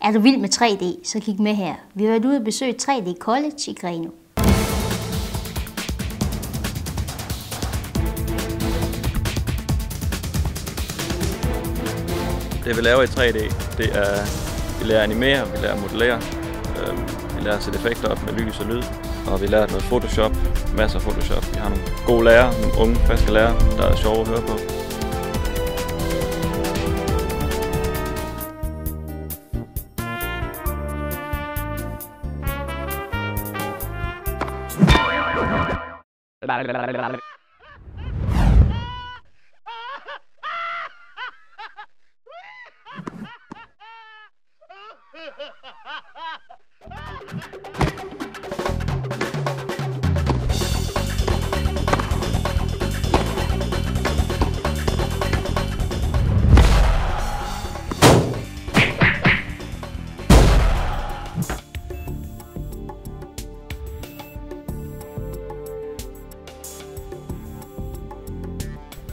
Er du vild med 3D, så kig med her. Vi har været ude og besøge 3D College i Grenaa. Det vi laver i 3D, det er, vi lærer at animere, vi lærer at modellere, vi lærer at sætte effekter op med lys og lyd, og vi lærer noget Photoshop, masser af Photoshop. Vi har nogle gode lærere, nogle unge, friske lærere, der er sjove at høre på.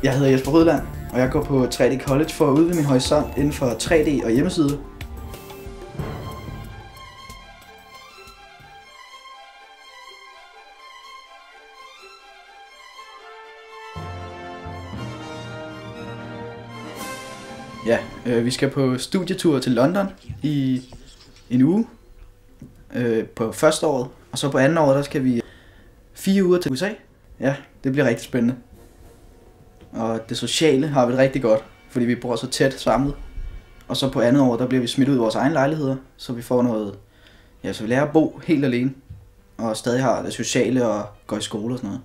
Jeg hedder Jesper Rødland, og jeg går på 3D College for at udvide min horisont inden for 3D og hjemmeside. Ja, vi skal på studietur til London i en uge på første året, og så på anden år, der skal vi 4 uger til USA. Ja, det bliver rigtig spændende. Og det sociale har vi det rigtig godt, fordi vi bor så tæt samlet. Og så på andet år, der bliver vi smidt ud i vores egen lejligheder, så vi får noget, ja, så vi lærer at bo helt alene. Og stadig har det sociale og går i skole og sådan noget.